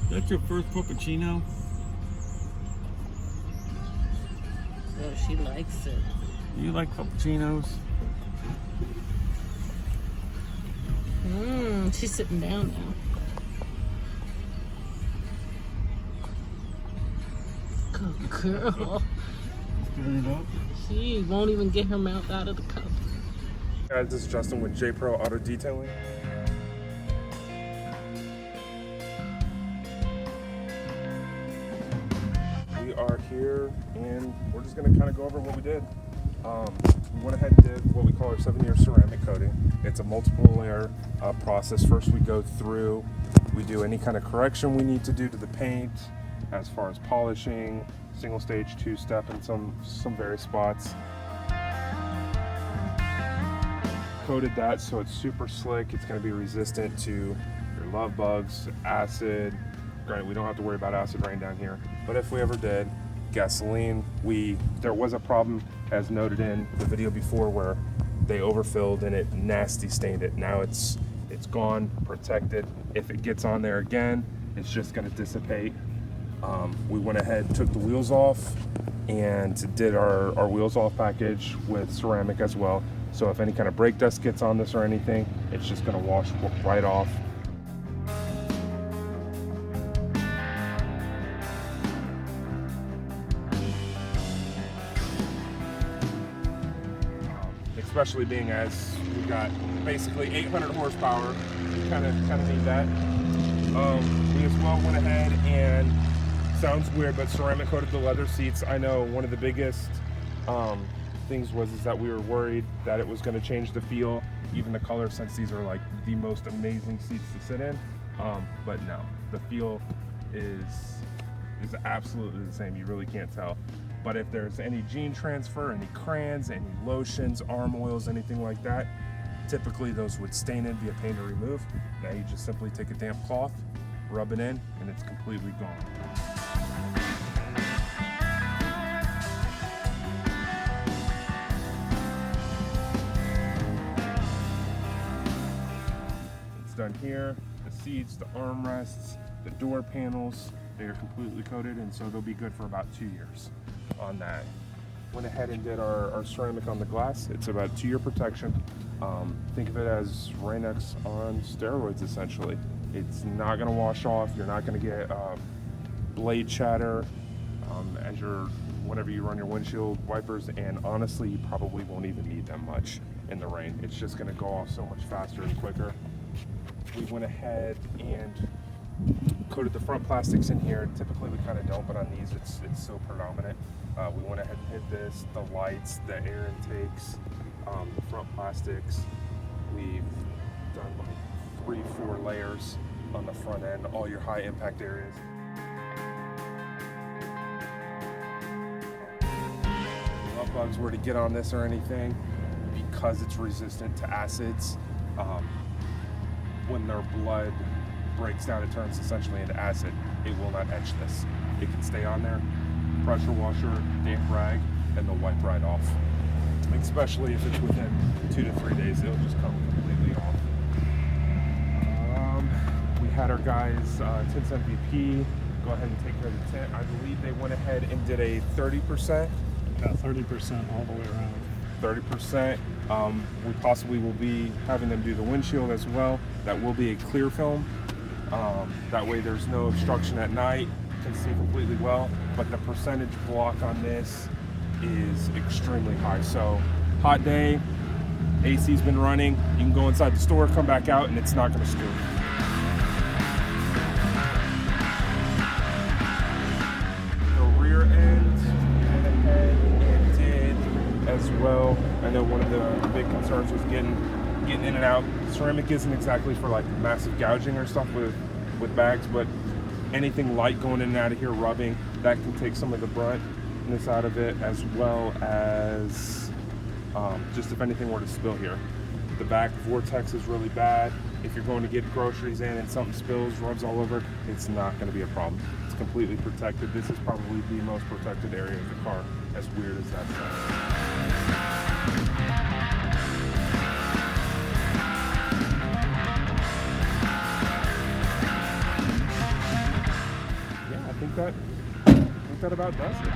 That's your first cappuccino? Oh, she likes it. You like cappuccinos? She's sitting down now. Good girl. Stirring it up. She won't even get her mouth out of the cup. Guys, this is Justin with J Pro Auto Detailing. We are here and we're just going to kind of go over what we did. We went ahead and did what we call our 7-year ceramic coating. It's a multiple layer process. First we go through, we do any kind of correction we need to do to the paint as far as polishing, single stage, 2-step in some various spots. Coated that so it's super slick. It's going to be resistant to your love bugs, acid. Granted, we don't have to worry about acid rain down here, but if we ever did, gasoline, there was a problem as noted in the video before where they overfilled and it nasty stained it. Now it's gone, protected. If it gets on there again, it's just going to dissipate. We went ahead, took the wheels off, and did our wheels off package with ceramic as well. So if any kind of brake dust gets on this or anything, it's just going to wash right off. Especially being as we've got basically 800 horsepower, we kind of need that. We as well went ahead and, sounds weird, but ceramic coated the leather seats. I know one of the biggest things was that we were worried that it was going to change the feel, even the color, since these are like the most amazing seats to sit in. But no, the feel is absolutely the same. You really can't tell. But if there's any gene transfer, any crayons, any lotions, arm oils, anything like that, typically those would stain and be a pain to remove. Now you just simply take a damp cloth, rub it in, and it's completely gone. It's done here. The seats, the armrests, the door panels, they are completely coated, and so they'll be good for about 2 years on that. Went ahead and did our ceramic on the glass. It's about 2-year protection. Think of it as Rain-X on steroids, essentially. It's not going to wash off. You're not going to get blade chatter as whenever you run your windshield wipers, and honestly, you probably won't even need them much in the rain. It's just going to go off so much faster and quicker. We went ahead and coated the front plastics in here. Typically we kind of don't, but on these it's so predominant. We went ahead and hit this, the lights, the air intakes, the front plastics. We've done like 3-4 layers on the front end, all your high impact areas. If love bugs were to get on this or anything, because it's resistant to acids, when their blood breaks down, it turns essentially into acid. It will not etch this. It can stay on there, pressure washer, damp rag, and they'll wipe right off. Especially if it's within 2 to 3 days, it'll just come completely off. We had our guys, Tints MVP, go ahead and take care of the tint. I believe they went ahead and did a 30%. About 30% all the way around. 30%. We possibly will be having them do the windshield as well. That will be a clear film. That way there's no obstruction at night, can see completely well, but the percentage block on this is extremely high. So hot day, AC's been running, you can go inside the store, come back out, and it's not going to scoop. The rear end, went ahead and did as well. I know one of the big concerns was getting in and out. Ceramic isn't exactly for like massive gouging or stuff with bags, but anything light going in and out of here, rubbing, that can take some of the bruntness out of it, as well as just if anything were to spill here. The back vortex is really bad. If you're going to get groceries in and something spills, rubs all over, it's not going to be a problem. It's completely protected. This is probably the most protected area of the car, as weird as that sounds. that about does it.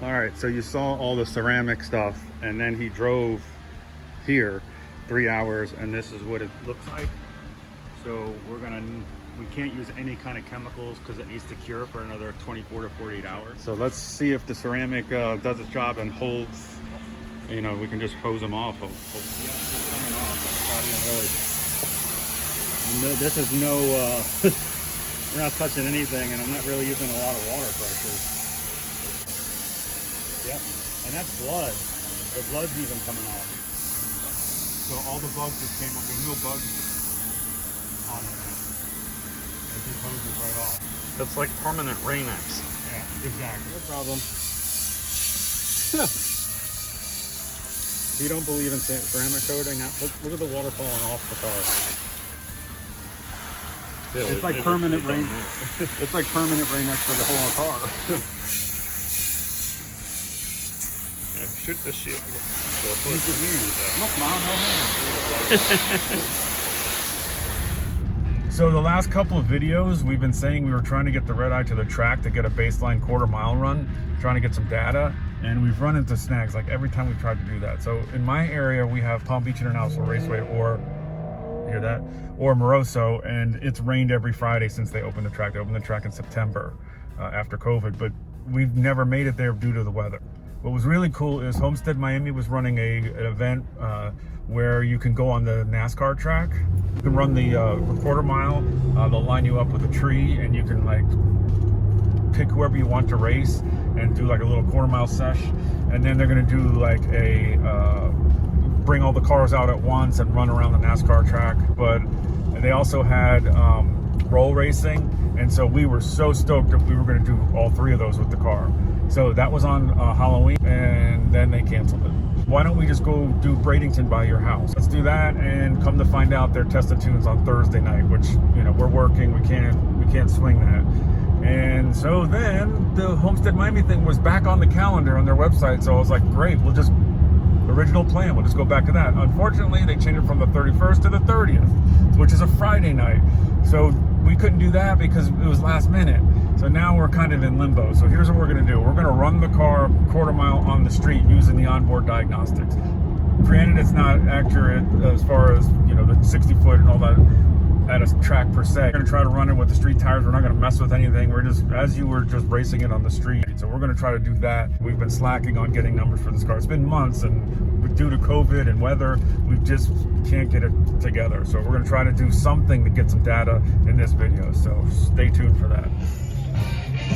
All right, so you saw all the ceramic stuff, and then he drove here 3 hours, and this is what it looks like. So we can't use any kind of chemicals because it needs to cure for another 24 to 48 hours. So let's see if the ceramic does its job and holds. You know, we can just hose them off. This is no, we're not touching anything, and I'm not really using a lot of water pressure. Yep, and that's blood. The blood's even coming off. So all the bugs just came up. There's no bugs on it. It just hoses right off. That's like permanent Rain-X. Yeah, exactly. No problem. You don't believe in ceramic coating? Now, look at the water falling off the car. Yeah, It's like permanent rain. It's like permanent Rain-X for the whole car. Shoot the shit. Look, Mom, no hands. So the last couple of videos, we've been saying we were trying to get the Redeye to the track to get a baseline quarter-mile run, trying to get some data, and we've run into snags like every time we've tried to do that. So in my area, we have Palm Beach International Raceway, or you hear that, or Moroso, and it's rained every Friday since they opened the track. They opened the track in September after COVID, but we've never made it there due to the weather. What was really cool is Homestead Miami was running an event where you can go on the NASCAR track. You can run the quarter mile. They'll line you up with a tree, and you can like pick whoever you want to race and do like a little quarter mile sesh. And then they're gonna do like a bring all the cars out at once and run around the NASCAR track. But they also had roll racing, and so we were so stoked that we were gonna do all three of those with the car. So that was on Halloween, and then they canceled it. Why don't we just go do Bradenton by your house? Let's do that, and come to find out they're testing tunes on Thursday night, which, you know, we're working, we can't swing that. And so then the Homestead Miami thing was back on the calendar on their website, so I was like, great, we'll just, original plan, we'll just go back to that. Unfortunately, they changed it from the 31st to the 30th, which is a Friday night. So we couldn't do that because it was last minute. So now we're kind of in limbo. So here's what we're gonna do. We're gonna run the car quarter mile on the street using the onboard diagnostics. Granted, it's not accurate as far as, you know, the 60 foot and all that at a track per se. We're gonna try to run it with the street tires. We're not gonna mess with anything. We're just, as you were just racing it on the street. So we're gonna try to do that. We've been slacking on getting numbers for this car. It's been months, and due to COVID and weather, we just can't get it together. So we're gonna try to do something to get some data in this video. So stay tuned for that.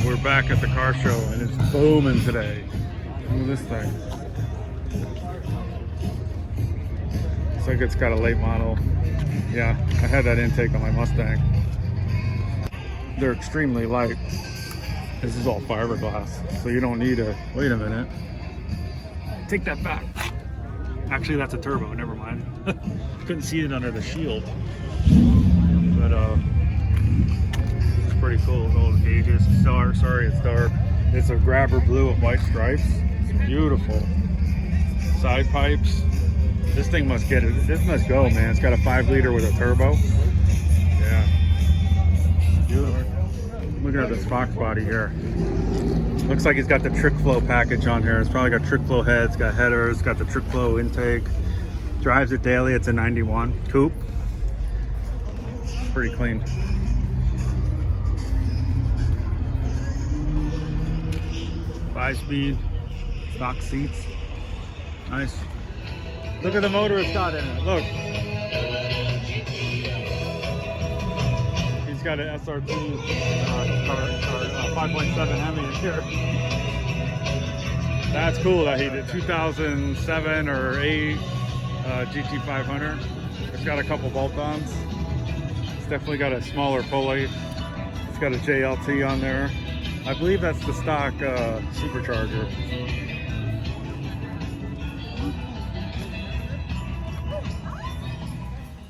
We're back at the car show, and it's booming today. Look at this thing. Looks like it's got a late model. Yeah, I had that intake on my Mustang. They're extremely light. This is all fiberglass, so you don't need a, wait a minute. Take that back. Actually, that's a turbo, never mind. Couldn't see it under the shield. But it's pretty cool. Old gauges. Sorry, it's dark. It's a grabber blue with white stripes. It's beautiful. Side pipes. This thing must get it. This must go, man. It's got a 5-liter with a turbo. Yeah. Beautiful. Look at this Fox body here. Looks like he's got the trick flow package on here. It's probably got trick flow heads, got headers, got the trick flow intake. Drives it daily. It's a 91 coupe. Pretty clean. Five-speed, stock seats. Nice. Look at the motor it's got in it. Look. He's got an SR2 5.7 Hemi in here. That's cool that he did 2007 or 8 GT500. It's got a couple bolt-ons. It's definitely got a smaller pulley. It's got a JLT on there. I believe that's the stock supercharger.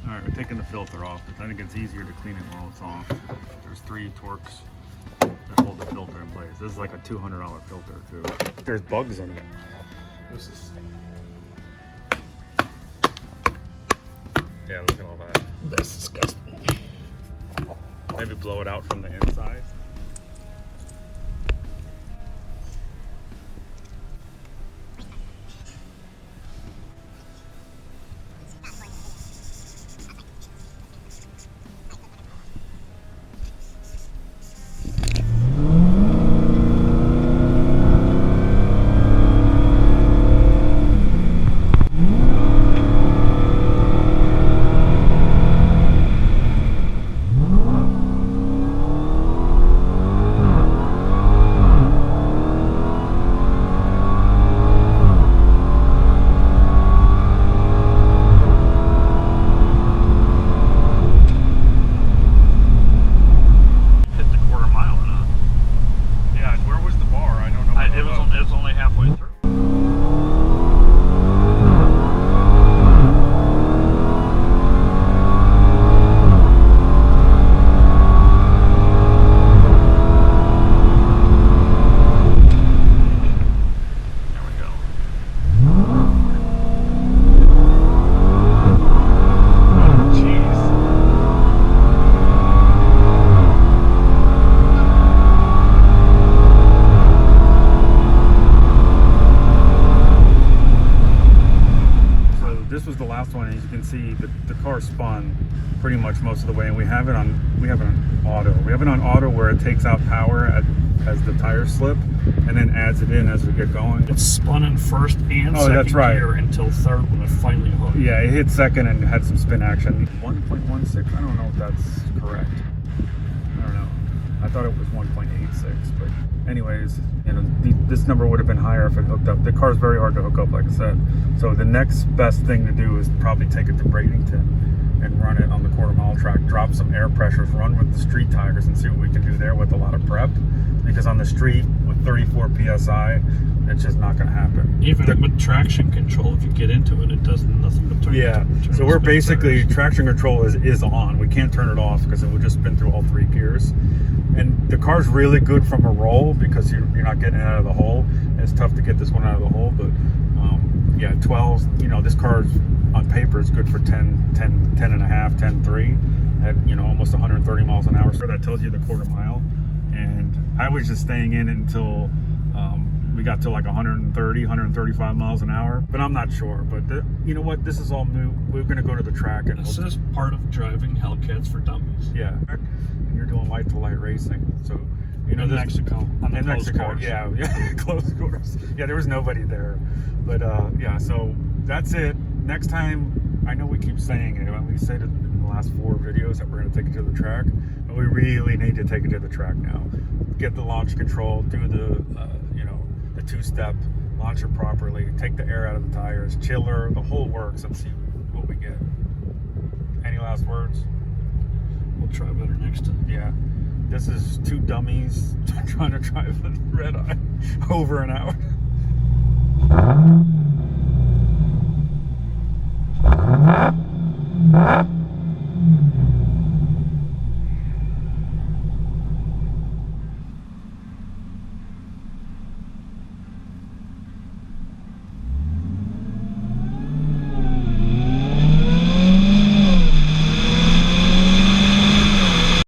Alright, we're taking the filter off because I think it's easier to clean it while it's off. There's 3 Torx that hold the filter in place. This is like a $200 filter too. There's bugs in it. This is. Yeah, look at all that. That's disgusting. Maybe blow it out from the inside. See the car spun pretty much most of the way, and we have it on auto. We have it on auto where it takes out power as the tires slip, and then adds it in as we get going. It spun in first and second that's right. gear until third when it finally hooked. Yeah, it hit second and had some spin action. 1.16. I don't know if that's correct. I don't know. I thought it was 1.86, but anyways, you know, this number would have been higher if it hooked up. The car's very hard to hook up, like I said. So the next best thing to do is probably take it to Bradenton and run it on the quarter-mile track, drop some air pressures, run with the street tires and see what we can do there with a lot of prep. Because on the street with 34 PSI, it's just not going to happen. Even with traction control, if you get into it, it does nothing but turn. Yeah, so we're basically, traction control is on. We can't turn it off because it would just spin through all 3 gears. And the car's really good from a roll because you're not getting it out of the hole. It's tough to get this one out of the hole, but yeah, 12, you know, this car's on paper is good for 10 and a half, 10.3 at, you know, almost 130 miles an hour. So that tells you the quarter mile. And I was just staying in until we got to like 130, 135 miles an hour, but I'm not sure. But you know what? This is all new. We're going to go to the track. And this is part of driving Hellcats for dummies. Yeah. And you're doing light to light racing. So, you know, in Mexico. In Mexico, yeah, close course. Yeah, there was nobody there. But yeah, so that's it. Next time, I know we keep saying it. We said it in the last 4 videos that we're going to take it to the track. But we really need to take it to the track now. Get the launch control, do the, you know, the 2-step, launch it properly, take the air out of the tires, chiller, the whole works, and see what we get. Any last words? We'll try better next time. Yeah. This is 2 dummies trying to drive a Redeye over an hour.